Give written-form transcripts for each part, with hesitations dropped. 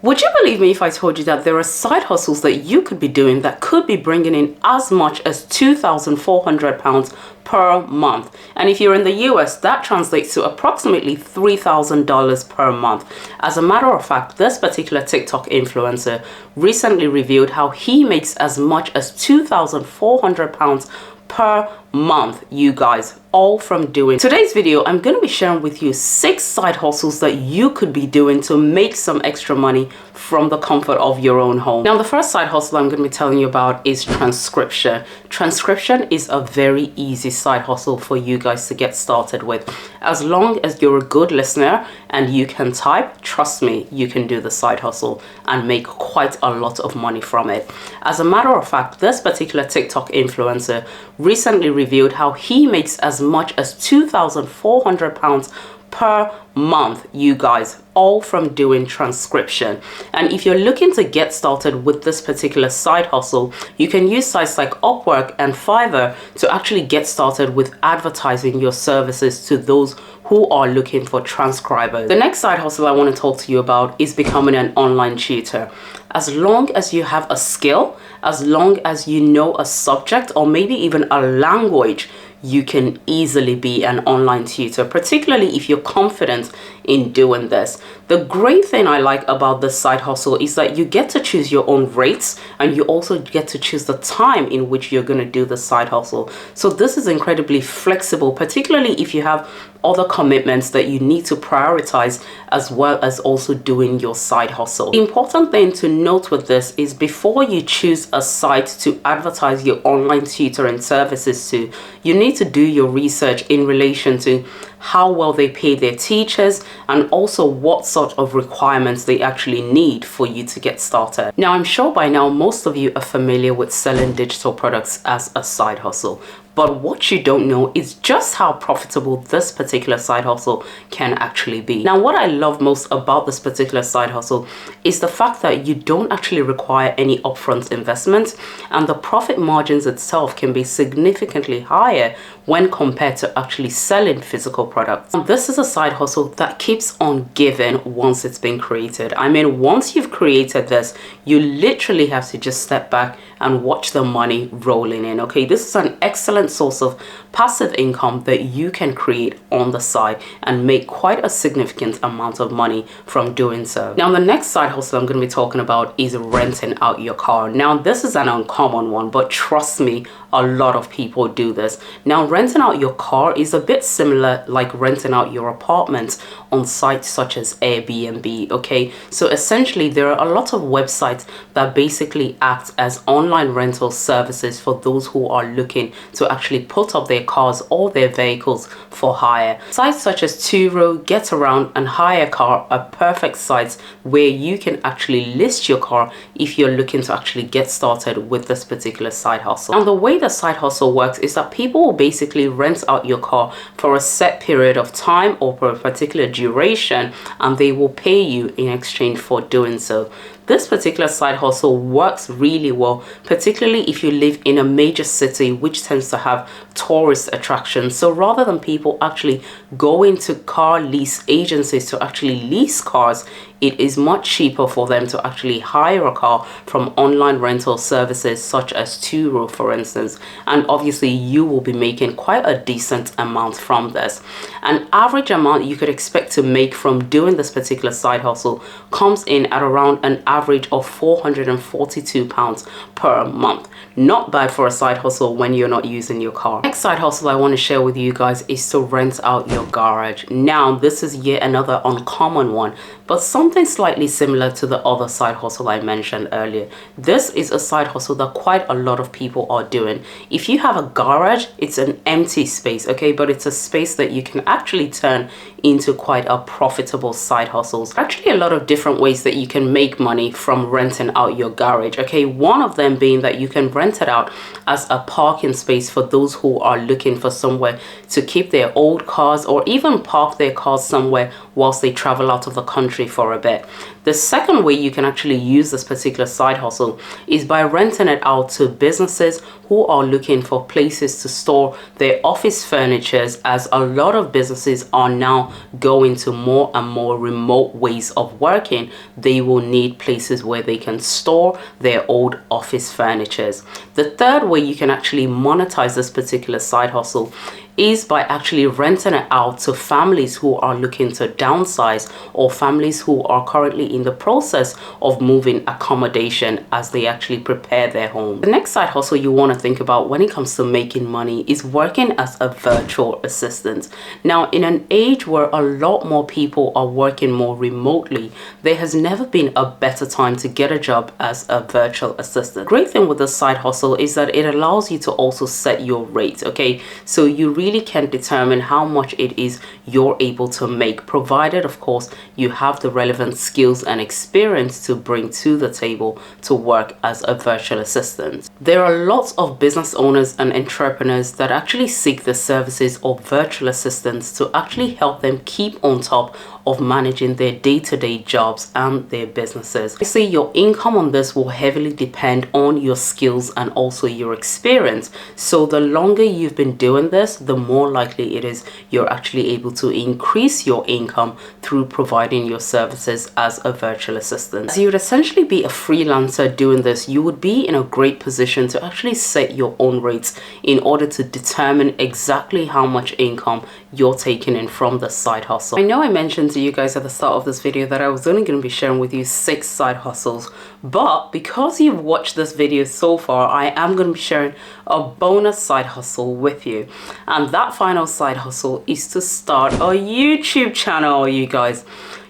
Would you believe me if I told you that there are side hustles that you could be doing that could be bringing in as much as £2,400 per month? And if you're in the US, that translates to approximately $3,000 per month. As a matter of fact, this particular TikTok influencer recently revealed how he makes as much as £2,400 per month, you guys, all from doing. Today's video, I'm going to be sharing with you 6 side hustles that you could be doing to make some extra money from the comfort of your own home. Now, the first side hustle I'm going to be telling you about is transcription. Transcription is a very easy side hustle for you guys to get started with. As long as you're a good listener and you can type, trust me, you can do the side hustle and make quite a lot of money from it. As a matter of fact, this particular TikTok influencer recently revealed how he makes as much as £2,400 per month, you guys, all from doing transcription. And if you're looking to get started with this particular side hustle, you can use sites like Upwork and Fiverr to actually get started with advertising your services to those who are looking for transcribers. The next side hustle I want to talk to you about is becoming an online tutor. As long as you have a skill, as long as you know a subject or maybe even a language, you can easily be an online tutor, particularly if you're confident in doing this. The great thing I like about this side hustle is that you get to choose your own rates and you also get to choose the time in which you're going to do the side hustle. So this is incredibly flexible, particularly if you have other commitments that you need to prioritize, as well as also doing your side hustle. The important thing to note with this is before you choose a site to advertise your online tutoring services to, you need to do your research in relation to how well they pay their teachers and also what sort of requirements they actually need for you to get started. Now, I'm sure by now most of you are familiar with selling digital products as a side hustle. But what you don't know is just how profitable this particular side hustle can actually be. Now, what I love most about this particular side hustle is the fact that you don't actually require any upfront investment, and the profit margins itself can be significantly higher when compared to actually selling physical products. And this is a side hustle that keeps on giving once it's been created. I mean, once you've created this, you literally have to just step back and watch the money rolling in. Okay, this is an excellent source of passive income that you can create on the side and make quite a significant amount of money from doing so. Now, the next side hustle I'm going to be talking about is renting out your car. Now, this is an uncommon one, but trust me, a lot of people do this. Now, renting out your car is a bit similar like renting out your apartment on sites such as Airbnb. Okay, so essentially there are a lot of websites that basically act as online rental services for those who are looking to actually put up their cars or their vehicles for hire. Sites such as Turo, Get Around and Hire Car are perfect sites where you can actually list your car if you're looking to actually get started with this particular side hustle. And the way the side hustle works is that people will basically rent out your car for a set period of time or for a particular duration, and they will pay you in exchange for doing so. This particular side hustle works really well, particularly if you live in a major city which tends to have tourist attractions. So rather than people actually going to car lease agencies to actually lease cars, it is much cheaper for them to actually hire a car from online rental services such as Turo, for instance. And obviously you will be making quite a decent amount from this. An average amount you could expect to make from doing this particular side hustle comes in at around an average of £442 per month. Not bad for a side hustle when you're not using your car. Next side hustle I want to share with you guys is to rent out your garage. Now, this is yet another uncommon one, but something slightly similar to the other side hustle I mentioned earlier. This is a side hustle that quite a lot of people are doing. If you have a garage, it's an empty space, okay, but it's a space that you can actually turn into quite a profitable side hustles. Actually, a lot of different ways that you can make money from renting out your garage, okay. One of them being that you can rent it out as a parking space for those who are looking for somewhere to keep their old cars or even park their cars somewhere whilst they travel out of the country for a bit. The second way you can actually use this particular side hustle is by renting it out to businesses who are looking for places to store their office furniture, as a lot of businesses are now going to more and more remote ways of working. They will need places where they can store their old office furniture. The third way you can actually monetize this particular side hustle is by actually renting it out to families who are looking to downsize, or families who are currently in the process of moving accommodation as they actually prepare their home. The next side hustle you want to think about when it comes to making money is working as a virtual assistant. Now, in an age where a lot more people are working more remotely, there has never been a better time to get a job as a virtual assistant. Great thing with this side hustle is that it allows you to also set your rate, okay? So you really can determine how much it is you're able to make, provided of course you have the relevant skills and experience to bring to the table to work as a virtual assistant. There are lots of business owners and entrepreneurs that actually seek the services of virtual assistants to actually help them keep on top of managing their day-to-day jobs and their businesses. You see, your income on this will heavily depend on your skills and also your experience. So the longer you've been doing this, the more likely it is you're actually able to increase your income through providing your services as a virtual assistant. So you would essentially be a freelancer doing this. You would be in a great position to actually set your own rates in order to determine exactly how much income you're taking in from the side hustle. I know I mentioned to you guys at the start of this video that I was only going to be sharing with you 6 side hustles, but because you've watched this video so far, I am going to be sharing a bonus side hustle with you. And that final side hustle is to start a YouTube channel, you guys.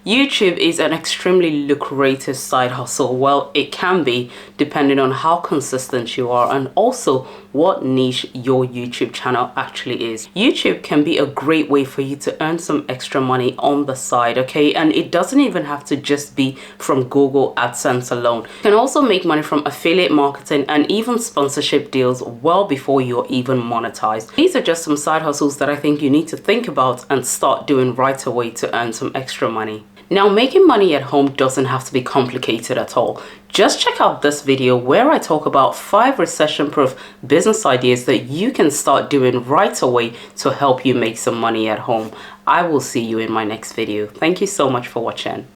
YouTube is an extremely lucrative side hustle. Well, it can be, depending on how consistent you are and also what niche your YouTube channel actually is. YouTube can be a great way for you to earn some extra money on the side, okay? And it doesn't even have to just be from Google AdSense alone. You can also make money from affiliate marketing and even sponsorship deals well before you're even monetized. These are just some side hustles that I think you need to think about and start doing right away to earn some extra money. Now, making money at home doesn't have to be complicated at all. Just check out this video where I talk about 5 recession-proof business ideas that you can start doing right away to help you make some money at home. I will see you in my next video. Thank you so much for watching.